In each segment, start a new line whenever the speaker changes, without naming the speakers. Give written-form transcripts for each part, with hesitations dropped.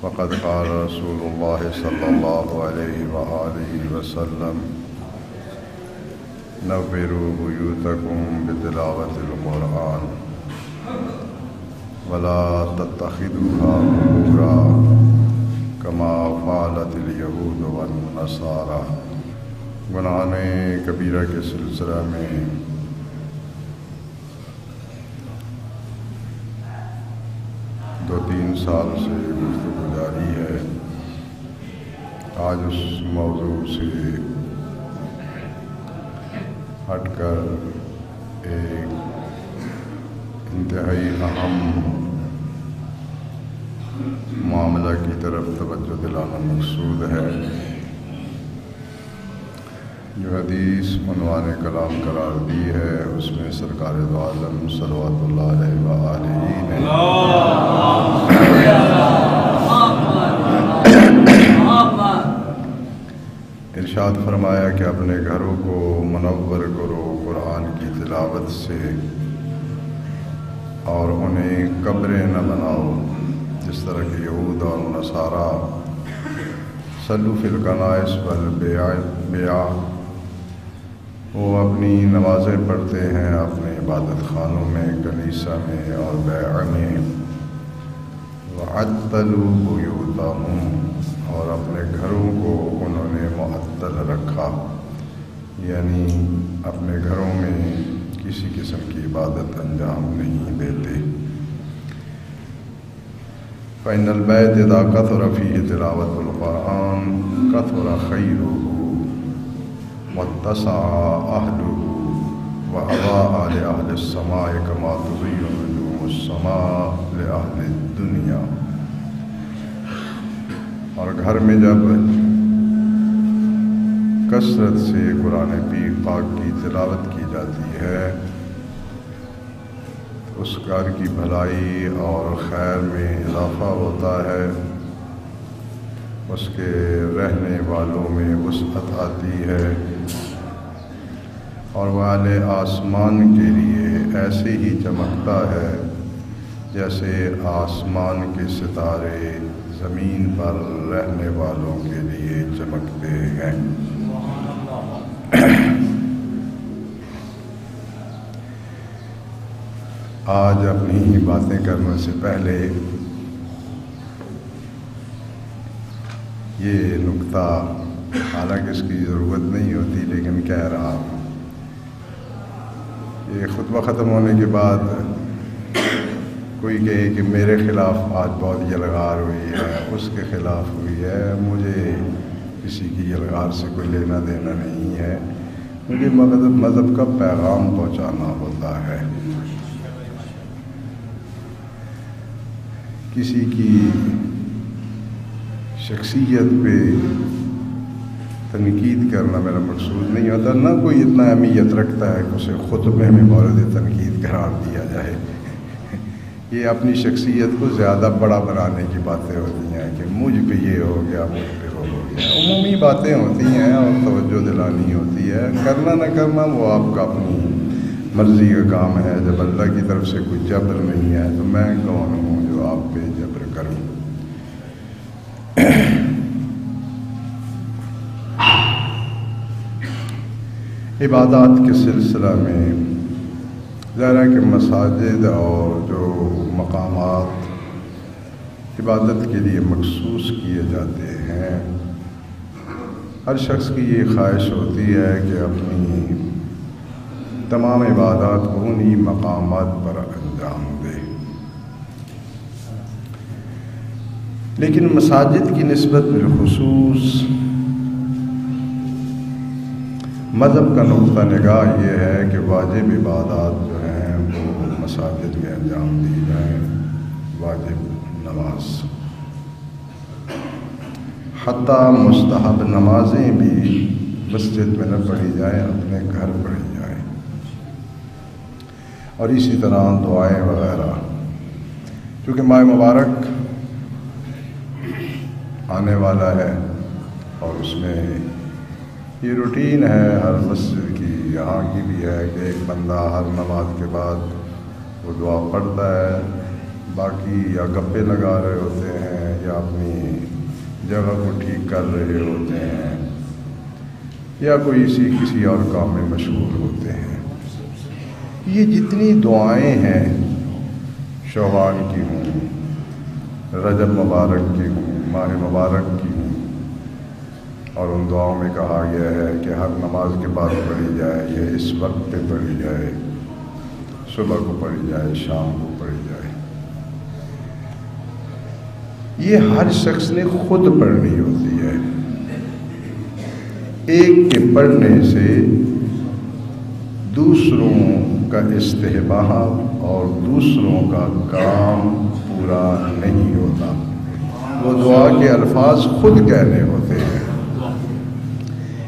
وقد قال رسول الله صلى الله عليه وآله وسلم نوروا بيوتكم بتلاوة القرآن ولا تتخذوها قبورا كما فعلت اليهود والنصارى۔ گناہ کبیرہ کے سلسلہ میں دو تین سال سے گفتگو جاری ہے۔ آج اس موضوع سے ہٹ کر ایک انتہائی اہم معاملہ کی طرف توجہ دلانا مقصود ہے، جو حدیث عنوان کلام قرار دی ہے۔ اس میں سرکار دو عالم صلوات اللہ علیہ وآلہ نے ارشاد فرمایا کہ اپنے گھروں کو منور کرو قرآن کی تلاوت سے، اور انہیں قبریں نہ بناؤ جس طرح کہ یہود اور نصارہ صلوا فی الکنائس والبیع، وہ اپنی نمازیں پڑھتے ہیں اپنے عبادت خانوں میں، کنیسہ میں اور بیع میں۔ وعطلوا بیوتہم، اور اپنے گھروں کو انہوں نے معطل رکھا، یعنی اپنے گھروں میں کسی قسم کی عبادت انجام نہیں دیتے۔ فإن البيت إذا كثر فيه تلاوة القرآن كثر خيره واتسع أهله وأضاء لأهل السماء كما تضيء نجوم السماء لأهل الدنيا۔ اور گھر میں جب کثرت سے قرآن پاک کی تلاوت کی جاتی ہے، اس گھر کی بھلائی اور خیر میں اضافہ ہوتا ہے، اس کے رہنے والوں میں وسعت آتی ہے، اور وہ اعلی آسمان کے لیے ایسے ہی چمکتا ہے جیسے آسمان کے ستارے زمین پر رہنے والوں کے لیے چمکتے ہیں۔ آج اپنی باتیں کرنے سے پہلے یہ نکتہ، حالانکہ اس کی ضرورت نہیں ہوتی لیکن کہہ رہا ہوں، یہ خطبہ ختم ہونے کے بعد کوئی کہے کہ میرے خلاف آج بہت یلغار ہوئی ہے، اس کے خلاف ہوئی ہے، مجھے کسی کی یلغار سے کوئی لینا دینا نہیں ہے، مجھے مذہب کا پیغام پہنچانا ہوتا ہے۔ کسی کی شخصیت پہ تنقید کرنا میرا مقصود نہیں ہوتا، نہ کوئی اتنا اہمیت رکھتا ہے کہ اسے خطبے میں مورد تنقید قرار دیا جائے۔ یہ اپنی شخصیت کو زیادہ بڑا بنانے کی باتیں ہوتی ہیں کہ مجھ پہ یہ ہو گیا، مجھ پہ وہ ہو گیا، عمومی باتیں ہوتی ہیں اور توجہ دلانی ہوتی ہے۔ کرنا نہ کرنا وہ آپ کا اپنی مرضی کا کام ہے۔ جب اللہ کی طرف سے کوئی جبر نہیں ہے تو میں کون ہوں جو آپ پہ جبر کروں۔ عبادات کے سلسلہ میں ظاہر ہے کہ مساجد اور جو مقامات عبادت کے لیے مخصوص کیے جاتے ہیں، ہر شخص کی یہ خواہش ہوتی ہے کہ اپنی تمام عبادات کو انہی مقامات پر انجام دے، لیکن مساجد کی نسبت بالخصوص مذہب کا نقطہ نگاہ یہ ہے کہ واجب عبادات جو ہیں وہ مساجد میں انجام دی جائیں۔ واجب نماز، حتیٰ مستحب نمازیں بھی مسجد میں نہ پڑھی جائیں، اپنے گھر پڑھی جائیں، اور اسی طرح دعائیں وغیرہ۔ کیونکہ ماہ مبارک آنے والا ہے اور اس میں یہ روٹین ہے ہر مسجد کی، یہاں کی بھی ہے کہ ایک بندہ ہر نماز کے بعد وہ دعا پڑھتا ہے باقی یا گپے لگا رہے ہوتے ہیں یا اپنی جگہ کو ٹھیک کر رہے ہوتے ہیں یا کوئی کسی اور کام میں مشغول ہوتے ہیں۔ یہ جتنی دعائیں ہیں، شعبان کی ہوں، رجب مبارک کی ہوں، ماہ مبارک کی ہوں، اور ان دعاؤں میں کہا گیا ہے کہ ہر نماز کے بعد پڑھی جائے، یہ اس وقت پہ پڑھی جائے، صبح کو پڑھی جائے، شام کو پڑھی جائے، یہ ہر شخص نے خود پڑھنی ہوتی ہے۔ ایک کے پڑھنے سے دوسروں کا استحباب اور دوسروں کا کام پورا نہیں ہوتا، وہ دعا کے الفاظ خود کہنے ہوتے ہیں۔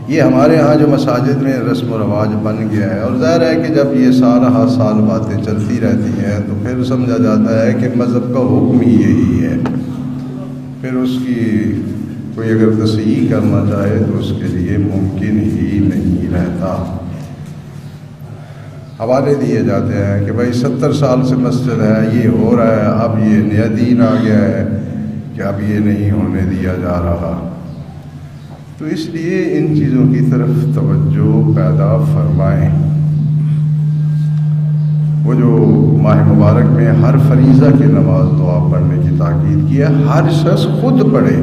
یہ ہمارے ہاں جو مساجد میں رسم و رواج بن گیا ہے، اور ظاہر ہے کہ جب یہ سال باتیں چلتی رہتی ہیں تو پھر سمجھا جاتا ہے کہ مذہب کا حکم ہی یہی ہے، پھر اس کی کوئی اگر تصحیح کرنا چاہے تو اس کے لیے ممکن ہی نہیں رہتا۔ حوالے دیے جاتے ہیں کہ بھائی 70 سال سے مسجد ہے، یہ ہو رہا ہے، اب یہ نیا دین آ گیا ہے کہ اب یہ نہیں ہونے دیا جا رہا۔ تو اس لیے ان چیزوں کی طرف توجہ پیدا فرمائیں۔ وہ جو ماہ مبارک میں ہر فریضہ کی نماز دعا پڑھنے کی تاکید کی ہے، ہر شخص خود پڑھے۔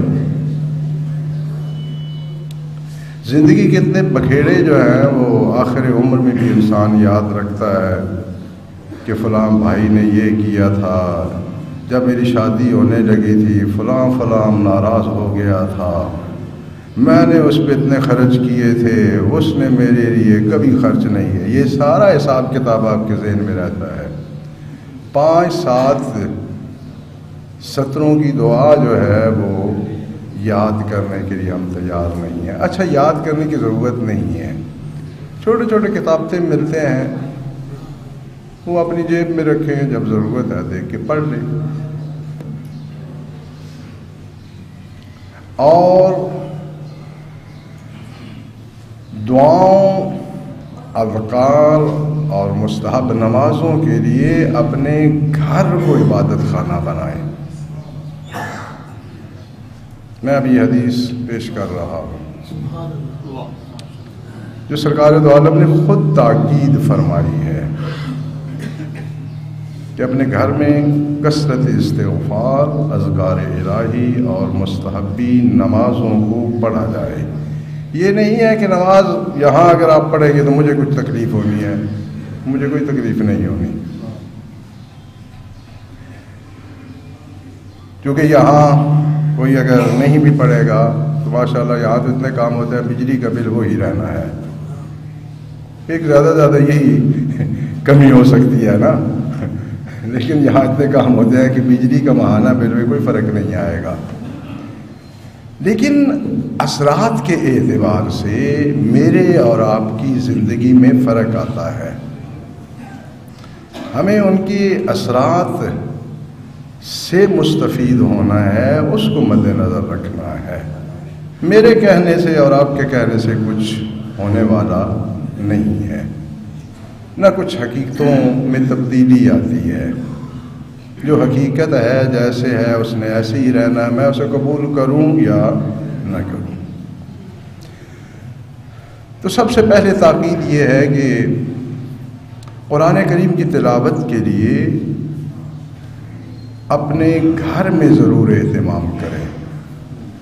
زندگی کے اتنے بکھیڑے جو ہیں وہ آخر عمر میں بھی انسان یاد رکھتا ہے کہ فلاں بھائی نے یہ کیا تھا، جب میری شادی ہونے لگی تھی فلاں ناراض ہو گیا تھا، میں نے اس پہ اتنے خرچ کیے تھے، اس نے میرے لیے کبھی خرچ نہیں ہے۔ یہ سارا حساب کتاب آپ کے ذہن میں رہتا ہے۔ 5-7 ستروں کی دعا جو ہے وہ یاد کرنے کے لیے ہم تیار نہیں ہیں۔ اچھا، یاد کرنے کی ضرورت نہیں ہے، چھوٹے چھوٹے کتابیں ملتے ہیں، وہ اپنی جیب میں رکھیں، جب ضرورت ہے دیکھ کے پڑھ لیں۔ اور دعاؤں، اذکار اور مستحب نمازوں کے لیے اپنے گھر کو عبادت خانہ بنائیں۔ میں ابھی یہ حدیث پیش کر رہا ہوں جو سرکار دو عالم نے خود تاکید فرمائی ہے کہ اپنے گھر میں کثرت استغفار، اذکار الہی اور مستحبی نمازوں کو پڑھا جائے۔ یہ نہیں ہے کہ نماز یہاں اگر آپ پڑھیں گے تو مجھے کچھ تکلیف ہونی ہے، مجھے کوئی تکلیف نہیں ہونی، کیونکہ یہاں کوئی اگر نہیں بھی پڑھے گا تو ماشاءاللہ یہاں تو اتنے کام ہوتے ہیں، بجلی کا بل وہی رہنا ہے، ایک زیادہ یہی کمی ہو سکتی ہے نا، لیکن یہاں اتنے کام ہوتے ہیں کہ بجلی کا ماہانہ بل میں کوئی فرق نہیں آئے گا۔ لیکن اثرات کے اعتبار سے میرے اور آپ کی زندگی میں فرق آتا ہے، ہمیں ان کی اثرات سے مستفید ہونا ہے، اس کو مد نظر رکھنا ہے۔ میرے کہنے سے اور آپ کے کہنے سے کچھ ہونے والا نہیں ہے، نہ کچھ حقیقتوں میں تبدیلی آتی ہے۔ جو حقیقت ہے جیسے ہے اس نے ایسے ہی رہنا ہے، میں اسے قبول کروں یا نہ کروں۔ تو سب سے پہلے تاکید یہ ہے کہ قرآن کریم کی تلاوت کے لیے اپنے گھر میں ضرور اہتمام کریں۔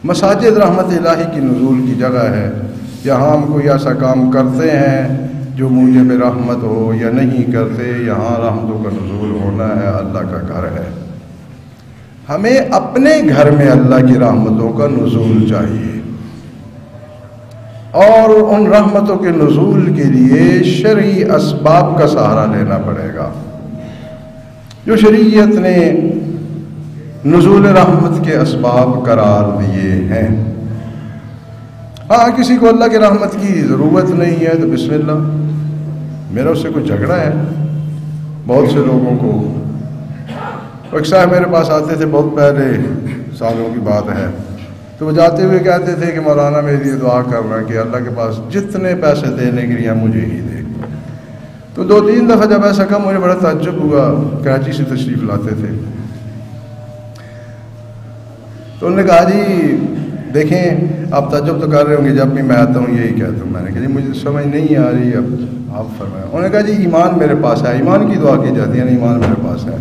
مساجد رحمت الہی کی نزول کی جگہ ہے، یہاں ہم کوئی ایسا کام کرتے ہیں جو موجب رحمت ہو یا نہیں کرتے، یہاں رحمتوں کا نزول ہونا ہے، اللہ کا گھر ہے۔ ہمیں اپنے گھر میں اللہ کی رحمتوں کا نزول چاہیے، اور ان رحمتوں کے نزول کے لیے شرعی اسباب کا سہارا لینا پڑے گا جو شریعت نے نزول رحمت کے اسباب قرار دیے ہیں۔ ہاں، کسی کو اللہ کی رحمت کی ضرورت نہیں ہے تو بسم اللہ، میرا اس سے کوئی جھگڑا ہے؟ بہت سے لوگوں کو، ایک صاحب میرے پاس آتے تھے بہت پہلے، سالوں کی بات ہے، تو وہ جاتے ہوئے کہتے تھے کہ مولانا میرے لیے دعا کرنا کہ اللہ کے پاس جتنے پیسے دینے کے لیے مجھے ہی دے۔ تو 2-3 دفعہ جب ایسا کم، مجھے بڑا تعجب ہوا، کراچی سے تشریف لاتے تھے، تو انہوں نے کہا جی دیکھیں آپ تعجب تو کر رہے ہوں گے، جب بھی میں آتا ہوں یہی کہتا ہوں. میں نے کہا جی مجھے سمجھ نہیں آ رہی، اب آپ فرمائیں. انہوں نے کہا جی ایمان میرے پاس ہے. ایمان کی دعا کی جاتی ہے نا، ایمان میرے پاس ہے،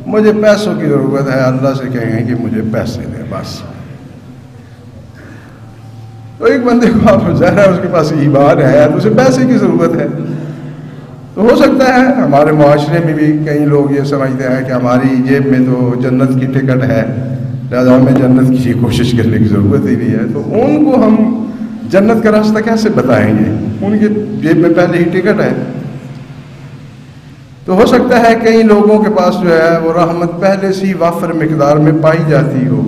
مجھے پیسوں کی ضرورت ہے، اللہ سے کہیں گے کہ مجھے پیسے دیں بس. تو ایک بندے کو آپ ظاہر ہے اس کے پاس ایمان ہے تو اسے پیسے کی ضرورت ہے. تو ہو سکتا ہے ہمارے معاشرے میں بھی کئی لوگ یہ سمجھتے ہیں کہ ہماری جیب میں تو جنت کی ٹکٹ ہے، لہٰذا ہمیں جنت کی کوشش کرنے کی ضرورت ہی نہیں ہے. تو ان کو ہم جنت کا راستہ کیسے بتائیں گے؟ ان کے جیب میں پہلے ہی ٹکٹ ہے. تو ہو سکتا ہے کئی لوگوں کے پاس جو ہے وہ رحمت پہلے سے وافر مقدار میں پائی جاتی ہو،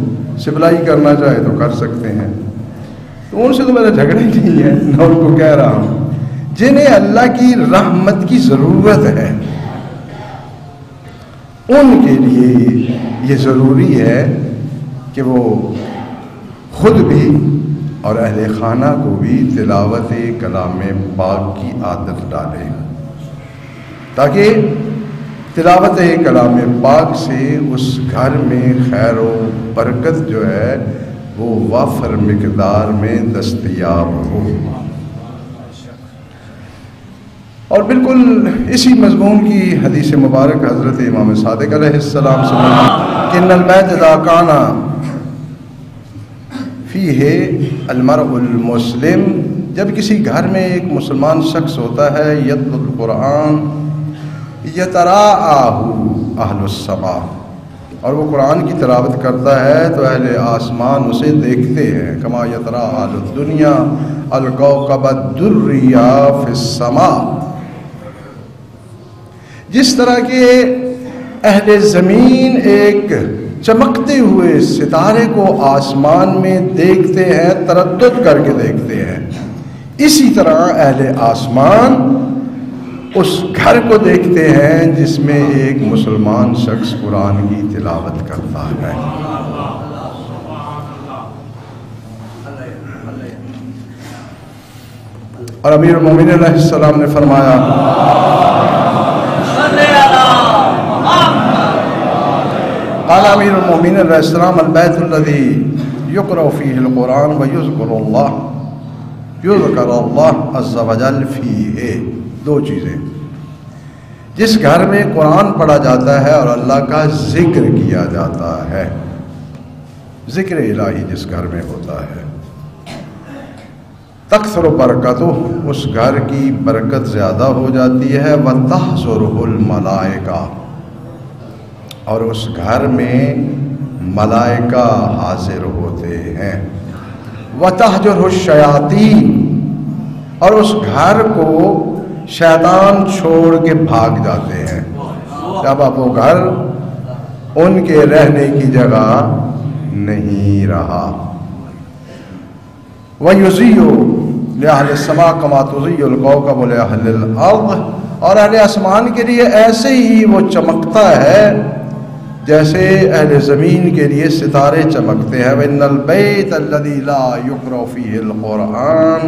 سپلائی کرنا چاہے تو کر سکتے ہیں. تو ان سے تو میرا جھگڑا ہی نہیں ہے، میں ان کو کہہ رہا ہوں جنہیں اللہ کی رحمت کی ضرورت ہے ان کے لیے یہ ضروری ہے کہ وہ خود بھی اور اہل خانہ کو بھی تلاوت کلام پاک کی عادت ڈالیں، تاکہ تلاوت کلام پاک سے اس گھر میں خیر و برکت جو ہے وہ وافر مقدار میں دستیاب ہو. اور بالکل اسی مضمون کی حدیث مبارک حضرت امام صادق علیہ السلام سے کہ ان البیت اذا کان فیہ المرء المسلم، جب کسی گھر میں ایک مسلمان شخص ہوتا ہے، یتلو القرآن یتراءاہ اہل السماء، اور وہ قرآن کی تلاوت کرتا ہے تو اہل آسمان اسے دیکھتے ہیں. کما یتراء اہل الدنیا الکوکب الدری فی السماء، جس طرح کہ اہل زمین ایک چمکتے ہوئے ستارے کو آسمان میں دیکھتے ہیں، تردد کر کے دیکھتے ہیں، اسی طرح اہل آسمان اس گھر کو دیکھتے ہیں جس میں ایک مسلمان شخص قرآن کی تلاوت کرتا ہے. اور امیر المومنین علیہ السلام نے فرمایا قال امیر المومنین علیہ السلام البیت الذی یقرأ فیہ القرآن ویذکر اللہ عز وجل فیہ. دو چیزیں، جس گھر میں قرآن پڑھا جاتا ہے اور اللہ کا ذکر کیا جاتا ہے، ذکر الہی جس گھر میں ہوتا ہے، تکثر برکتہ، اس گھر کی برکت زیادہ ہو جاتی ہے. وتحضرہ الملائکہ، اور اس گھر میں ملائکہ حاضر ہوتے ہیں. وتہجرہ الشیاطین، اور اس گھر کو شیطان چھوڑ کے بھاگ جاتے ہیں. جب اب وہ گھر ان کے رہنے کی جگہ نہیں رہا. وَيُزِيُّ لِأَهْلِ السَّمَاءِ كَمَا تُزِيُّ الْكَوْكَبُ لِأَهْلِ الْأَرْضِ، اور اہل آسمان کے لیے ایسے ہی وہ چمکتا ہے جیسے اہل زمین کے لیے ستارے چمکتے ہیں. وَإِنَّ الْبَيْتَ الَّذِي لَا يُقْرَأُ فِيهِ الْقُرْآنُ،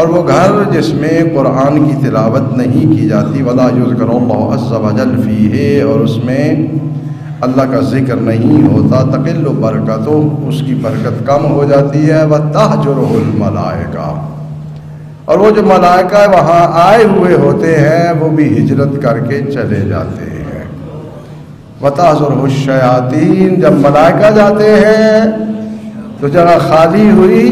اور وہ گھر جس میں قرآن کی تلاوت نہیں کی جاتی. وَلَا يُذْكَرُ اللَّهُ عَزَّ وَجَلَّ فِيهِ، اور اس میں اللہ کا ذکر نہیں ہوتا. تقل برکتہ، اس کی برکت کم ہو جاتی ہے. وَتَحْجُرُهُ الْمَلَائِکَةُ، اور وہ جو ملائکہ وہاں آئے ہوئے ہوتے ہیں وہ بھی ہجرت کر کے چلے جاتے ہیں. وَتَحْضُرُهُ الشَّيَاطِينُ، جب ملائکہ جاتے ہیں تو جگہ خالی ہوئی،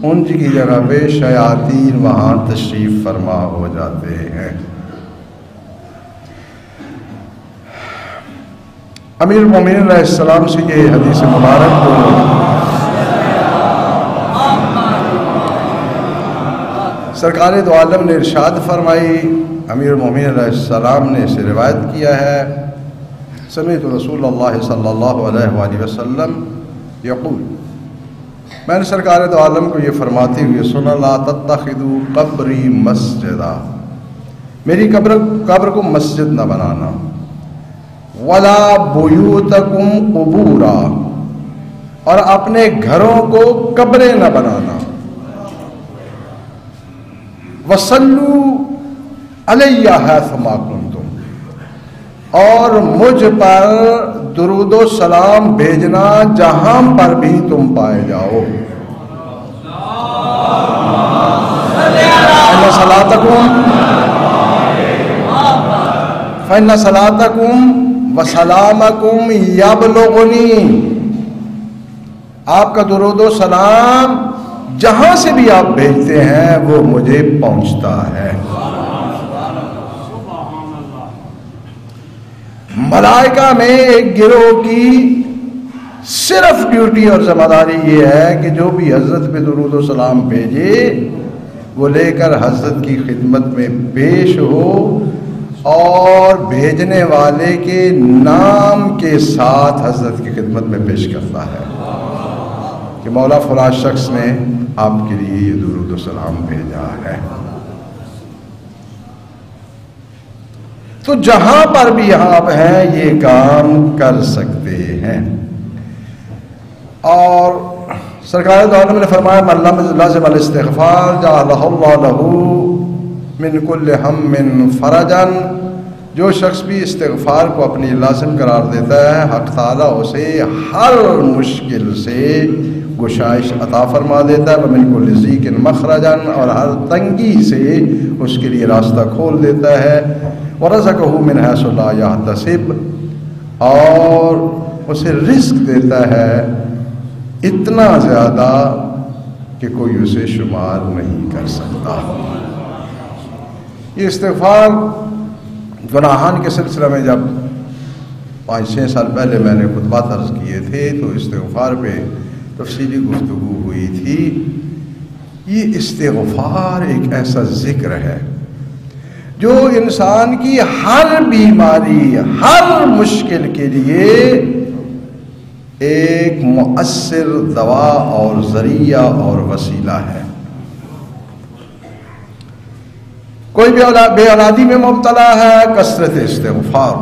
ان کی جگہ پہ شیاطین وہاں تشریف فرما ہو جاتے ہیں. امیر المومنین علیہ السلام سے یہ حدیث مبارک کو سرکار دو عالم نے ارشاد فرمائی. امیر المومنین علیہ السلام نے اسے روایت کیا ہے. سمعت رسول اللہ صلی اللہ علیہ وآلہ وسلم یقول، میں نے سرکار دو عالم کو یہ فرماتے ہوئے سنا، لا تتخذوا قبری مسجدا، میری قبر کو مسجد نہ بنانا. ولا بیوتکم قبورا، اور اپنے گھروں کو قبریں نہ بنانا. وصلوا علی حیثما کنتم، اور مجھ پر درود و سلام بھیجنا جہاں پر بھی تم پائے جاؤ. فإن صلاتکم و سلامکم یبلغنی، آپ کا درود و سلام جہاں سے بھی آپ بھیجتے ہیں وہ مجھے پہنچتا ہے. ملائکہ میں ایک گروہ کی صرف ڈیوٹی اور ذمہ داری یہ ہے کہ جو بھی حضرت پہ درود و سلام بھیجے وہ لے کر حضرت کی خدمت میں پیش ہو اور بھیجنے والے کے نام کے ساتھ حضرت کی خدمت میں پیش کرتا ہے کہ مولا فلاں شخص نے آپ کے لیے یہ درود و سلام بھیجا ہے. تو جہاں پر بھی آپ ہیں یہ کام کر سکتے ہیں. اور سرکار دو عالم نے فرمایا من لازم الاستغفار جعلہ اللہ لہ من کل ہم فرجا، جو شخص بھی استغفار کو اپنی لازم قرار دیتا ہے حق تعالیٰ اسے ہر مشکل سے گشائش عطا فرما دیتا ہے. ومن کل ضیق مخرجا، اور ہر تنگی سے اس کے لیے راستہ کھول دیتا ہے. ورزقہ من حیث لا یحتسب، اور اسے رزق دیتا ہے اتنا زیادہ کہ کوئی اسے شمار نہیں کر سکتا. یہ استغفار گناہان کے سلسلے میں جب 5-6 سال پہلے میں نے خطبات عرض کیے تھے تو استغفار پہ تفصیلی گفتگو ہوئی تھی. یہ استغفار ایک ایسا ذکر ہے جو انسان کی ہر بیماری، ہر مشکل کے لیے ایک مؤثر دوا اور ذریعہ اور وسیلہ ہے. کوئی بھی بے اولادی میں مبتلا ہے، کثرت استغفار.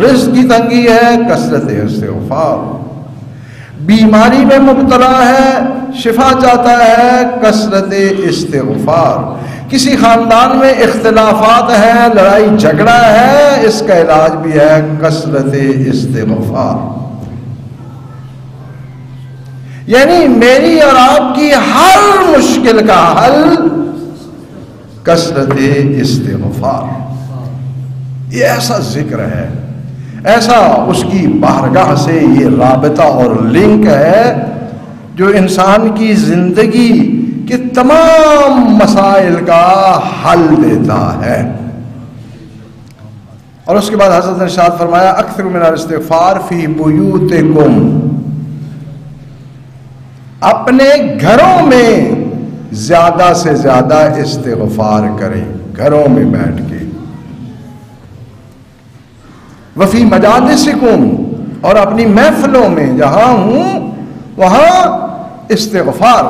رزق کی تنگی ہے، کثرت استغفار. بیماری میں مبتلا ہے، شفا چاہتا ہے، کثرت استغفار. کسی خاندان میں اختلافات ہیں، لڑائی جھگڑا ہے، اس کا علاج بھی ہے کثرت استغفار. یعنی میری اور آپ کی ہر مشکل کا حل کثرت استغفار. یہ ایسا ذکر ہے، ایسا اس کی بارگاہ سے یہ رابطہ اور لنک ہے جو انسان کی زندگی کے تمام مسائل کا حل دیتا ہے. اور اس کے بعد حضرت نے ارشاد فرمایا اکثر من الاستغفار فی بیوتکم، اپنے گھروں میں زیادہ سے زیادہ استغفار کریں، گھروں میں بیٹھ کے. وفی مجالسکم، اور اپنی محفلوں میں جہاں ہوں وہاں استغفار.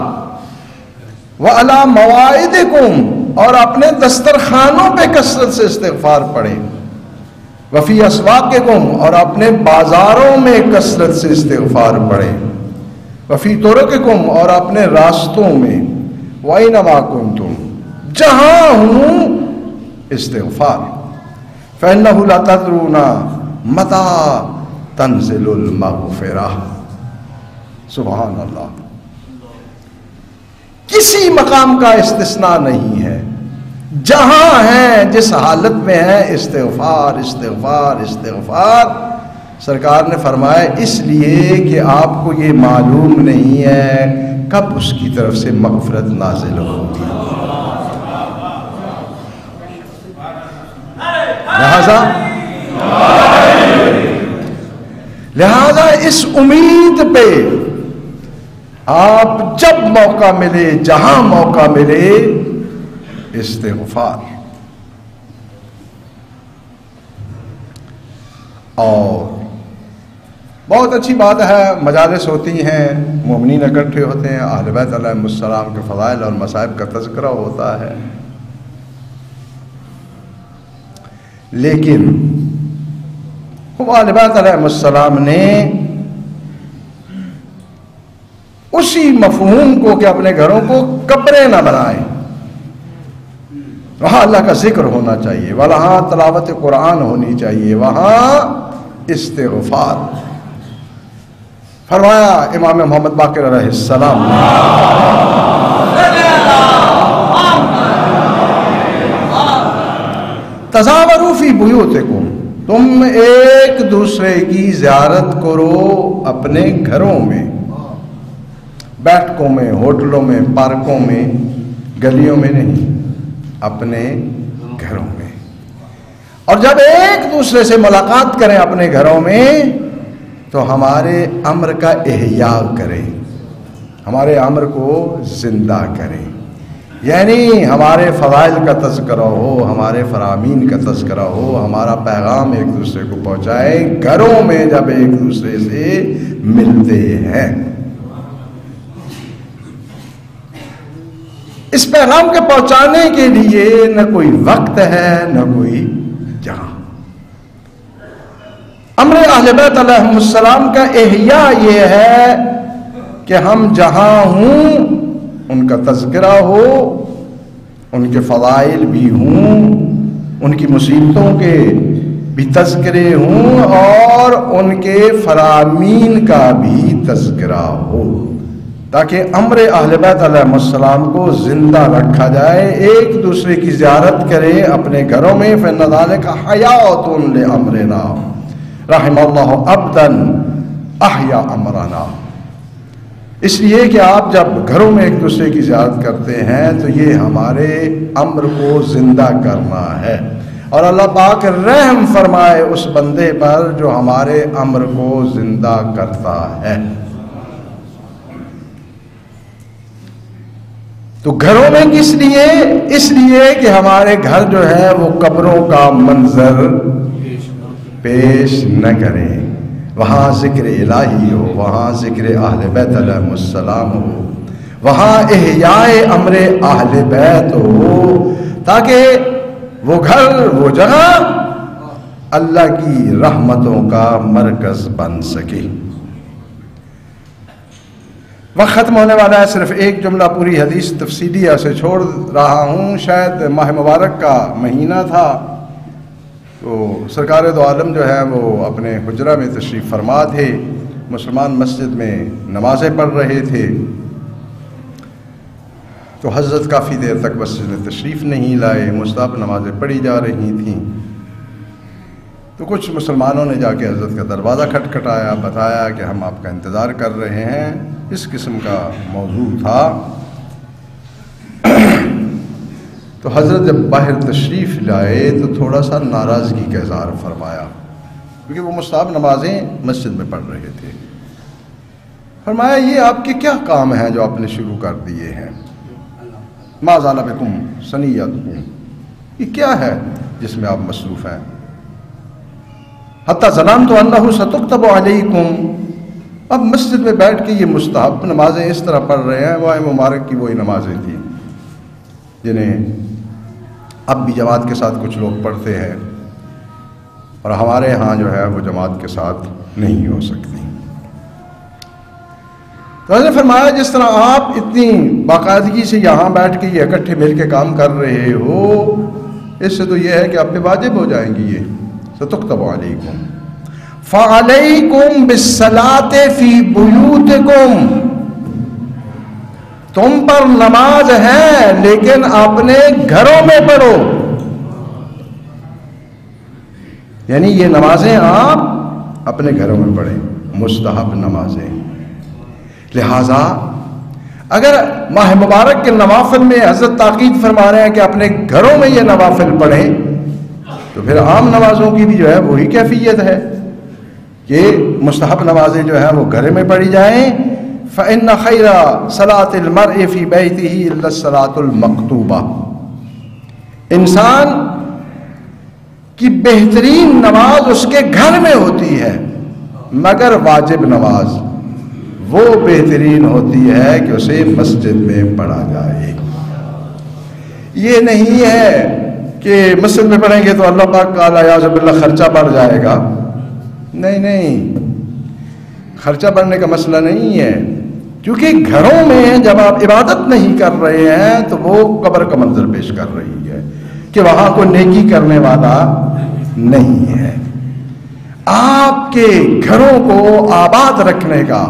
وعلی مواعدکم، اور اپنے دسترخوانوں پہ کثرت سے استغفار پڑھیں. وفی اسواقکم، اور اپنے بازاروں میں کثرت سے استغفار پڑھیں. وفی طرقکم، اور اپنے راستوں میں. وَأَيْنَمَا كُنْتُمْ، جہاں ہوں استغفار. فَإِنَّهُ لَا تَدْرُونَ مَتَىٰ تَنزِلُ الْمَغْفِرَةُ. سبحان اللہ. کسی مقام کا استثناء نہیں ہے، جہاں ہیں جس حالت میں ہیں استغفار استغفار استغفار. سرکار نے فرمایا اس لیے کہ آپ کو یہ معلوم نہیں ہے کب اس کی طرف سے مغفرت نازل ہوگی. لہذا اس امید پہ آپ جب موقع ملے، جہاں موقع ملے استغفار. اور بہت اچھی بات ہے، مجالس ہوتی ہیں، مومنین اکٹھے ہوتے ہیں، اہل بیت علیہم السلام کے فضائل اور مصائب کا تذکرہ ہوتا ہے. لیکن اہل بیت علیہم السلام نے اسی مفہوم کو کہ اپنے گھروں کو قبریں نہ بنائیں، وہاں اللہ کا ذکر ہونا چاہیے، وہاں تلاوت قرآن ہونی چاہیے، وہاں استغفار. فرمایا امام محمد باقر علیہ السلام نے، تزاوروا فی بیوتکم، تم ایک دوسرے کی زیارت کرو اپنے گھروں میں، بیٹھکوں میں، ہوٹلوں میں، پارکوں میں، گلیوں میں نہیں، اپنے گھروں میں۔ اور جب ایک دوسرے سے ملاقات کریں اپنے گھروں میں تو ہمارے امر کا احیاء کریں، ہمارے امر کو زندہ کریں، یعنی ہمارے فضائل کا تذکرہ ہو، ہمارے فرامین کا تذکرہ ہو، ہمارا پیغام ایک دوسرے کو پہنچائیں گھروں میں جب ایک دوسرے سے ملتے ہیں۔ اس پیغام کے پہنچانے کے لیے نہ کوئی وقت ہے نہ کوئی جہاں۔ امر اہل بیت علیہم السلام کا احیاء یہ ہے کہ ہم جہاں ہوں ان کا تذکرہ ہو، ان کے فضائل بھی ہوں، ان کی مصیبتوں کے بھی تذکرے ہوں، اور ان کے فرامین کا بھی تذکرہ ہو، تاکہ امر اہل بیت علیہ السلام کو زندہ رکھا جائے، ایک دوسرے کی زیارت کرے اپنے گھروں میں۔ فإن ذلك حیاۃ لأمرنا رحم اللہ عبدا احیا امرنا، اس لیے کہ آپ جب گھروں میں ایک دوسرے کی زیارت کرتے ہیں تو یہ ہمارے امر کو زندہ کرنا ہے، اور اللہ پاک رحم فرمائے اس بندے پر جو ہمارے امر کو زندہ کرتا ہے۔ تو گھروں میں کس لیے؟ اس لیے کہ ہمارے گھر جو ہے وہ قبروں کا منظر پیش نہ کریں، وہاں ذکر الہی ہو، وہاں ذکر اہل بیت علیہ السلام ہو، وہاں احیاء امر اہل بیت ہو، تاکہ وہ گھر، وہ جگہ اللہ کی رحمتوں کا مرکز بن سکے۔ وقت ختم ہونے والا ہے، صرف ایک جملہ پوری حدیث تفصیلی سے چھوڑ رہا ہوں۔ شاید ماہ مبارک کا مہینہ تھا، تو سرکار دو عالم جو ہے وہ اپنے حجرہ میں تشریف فرما تھے، مسلمان مسجد میں نمازیں پڑھ رہے تھے، تو حضرت کافی دیر تک مسجد میں تشریف نہیں لائے، مستحب نمازیں پڑھی جا رہی تھیں۔ تو کچھ مسلمانوں نے جا کے حضرت کا دروازہ کھٹکھٹایا، بتایا کہ ہم آپ کا انتظار کر رہے ہیں، اس قسم کا موضوع تھا۔ تو حضرت جب باہر تشریف لائے تو تھوڑا سا ناراضگی کا اظہار فرمایا، کیونکہ وہ مستحب نمازیں مسجد میں پڑھ رہے تھے۔ فرمایا یہ آپ کے کیا کام ہیں جو آپ نے شروع کر دیے ہیں؟ ما زال بکم ثنیتکم، یہ کیا ہے جس میں آپ مصروف ہیں؟ حتی ظننت انہ ستکتب علیکم، اب مسجد میں بیٹھ کے یہ مستحب نمازیں اس طرح پڑھ رہے ہیں، وہ مبارک کی وہی نمازیں تھیں جنہیں اب بھی جماعت کے ساتھ کچھ لوگ پڑھتے ہیں، اور ہمارے ہاں جو ہے وہ جماعت کے ساتھ نہیں ہو سکتی۔ تو حضرت نے فرمایا جس طرح آپ اتنی باقاعدگی سے یہاں بیٹھ کے یہ اکٹھے مل کے کام کر رہے ہو، اس سے تو یہ ہے کہ آپ پہ واجب ہو جائیں گی یہ ستکتب علیکم فعلیکم بالصلاۃ فی بیوتکم، تم پر نماز ہے لیکن اپنے گھروں میں پڑھو، یعنی یہ نمازیں آپ اپنے گھروں میں پڑھیں، مستحب نمازیں۔ لہذا اگر ماہ مبارک کے نوافل میں حضرت تاکید فرما رہے ہیں کہ اپنے گھروں میں یہ نوافل پڑھیں، تو پھر عام نمازوں کی بھی جو ہے وہی کیفیت ہے کہ مستحب نمازیں جو ہیں وہ گھر میں پڑھی جائیں۔ فإن خیر صلاۃ المرء فی بیتہ الا الصلاۃ المکتوبہ، انسان کی بہترین نماز اس کے گھر میں ہوتی ہے، مگر واجب نماز وہ بہترین ہوتی ہے کہ اسے مسجد میں پڑھا جائے۔ یہ نہیں ہے کہ مسجد میں پڑھیں گے تو اللہ پاک کا اعوذ باللہ خرچہ بڑھ جائے گا، نہیں، خرچہ بڑھنے کا مسئلہ نہیں ہے، کیونکہ گھروں میں جب آپ عبادت نہیں کر رہے ہیں تو وہ قبر کا منظر پیش کر رہی ہے کہ وہاں کوئی نیکی کرنے والا نہیں ہے۔ آپ کے گھروں کو آباد رکھنے کا،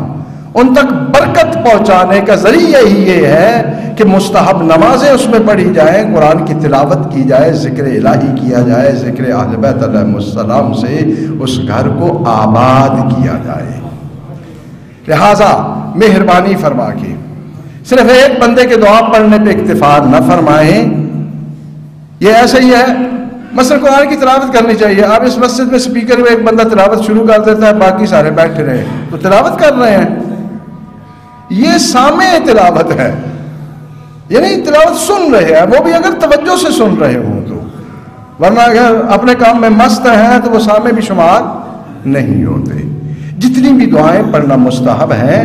ان تک برکت پہنچانے کا ذریعہ ہی یہ ہے کہ مستحب نمازیں اس میں پڑھی جائیں، قرآن کی تلاوت کی جائے، ذکر الہی کیا جائے، ذکر اہل بیت علیہ السلام سے اس گھر کو آباد کیا جائے۔ لہذا مہربانی فرما کے صرف ایک بندے کے دعا پڑھنے پہ اکتفا نہ فرمائیں۔ یہ ایسا ہی ہے، مثلا قرآن کی تلاوت کرنی چاہیے، آپ اس مسجد میں سپیکر میں ایک بندہ تلاوت شروع کر دیتا ہے، باقی سارے بیٹھے رہے تو تلاوت کر رہے ہیں، یہ سامع تلاوت ہے، یعنی تلاوت سن رہے ہیں، وہ بھی اگر توجہ سے سن رہے ہوں تو، ورنہ اگر اپنے کام میں مست ہیں تو وہ سامع بھی شمار نہیں ہوتے۔ جتنی بھی دعائیں پڑھنا مستحب ہیں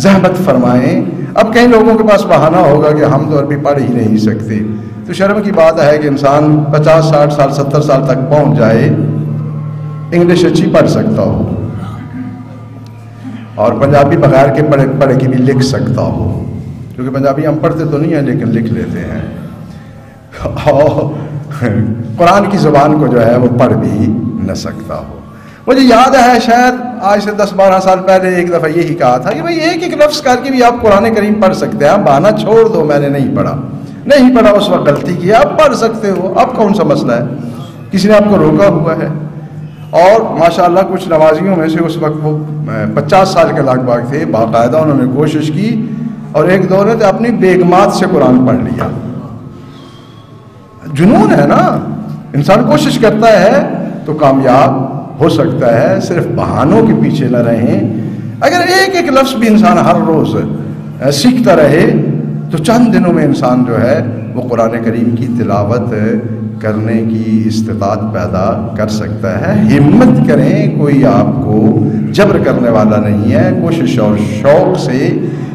زحمت فرمائیں۔ اب کئی لوگوں کے پاس بہانہ ہوگا کہ ہم تو عربی پڑھ ہی نہیں سکتے، تو شرم کی بات ہے کہ انسان 50 60 سال 70 سال تک پہنچ جائے، انگلش اچھی پڑھ سکتا ہو اور پنجابی بغیر کے پڑھے کی بھی لکھ سکتا ہو، کیونکہ پنجابی ہم پڑھتے تو نہیں ہیں لیکن لکھ لیتے ہیں، اور قرآن کی زبان کو جو ہے وہ پڑھ بھی نہ سکتا ہو۔ مجھے یاد ہے شاید آج سے 10 12 سال پہلے ایک دفعہ یہی کہا تھا کہ بھئی ایک لفظ کر کے بھی آپ قرآن کریم پڑھ سکتے ہیں، بہانہ چھوڑ دو میں نے نہیں پڑھا اس وقت غلطی کی، آپ پڑھ سکتے ہو، اب کون سا مسئلہ ہے، کسی نے آپ کو روکا ہوا ہے؟ اور ماشاءاللہ کچھ نمازیوں میں سے اس وقت وہ 50 سال کے لگ بھگ تھے، باقاعدہ انہوں نے کوشش کی اور ایک دو نے تو اپنی بیگمات سے قرآن پڑھ لیا۔ جنون ہے نا، انسان کوشش کرتا ہے تو کامیاب ہو سکتا ہے، صرف بہانوں کے پیچھے نہ رہیں۔ اگر ایک لفظ بھی انسان ہر روز سیکھتا رہے تو چند دنوں میں انسان جو ہے وہ قرآن کریم کی تلاوت کرنے کی استطاعت پیدا کر سکتا ہے۔ ہمت کریں، کوئی آپ کو جبر کرنے والا نہیں ہے، کوشش اور شوق سے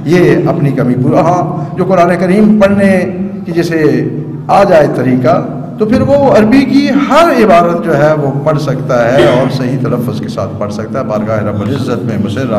یہ اپنی کمی پورا۔ ہاں جو قرآن کریم پڑھنے کی جیسے آ جائے طریقہ تو پھر وہ عربی کی ہر عبارت جو ہے وہ پڑھ سکتا ہے اور صحیح تلفظ کے ساتھ پڑھ سکتا ہے۔ بارگاہ رب العزت میں مسر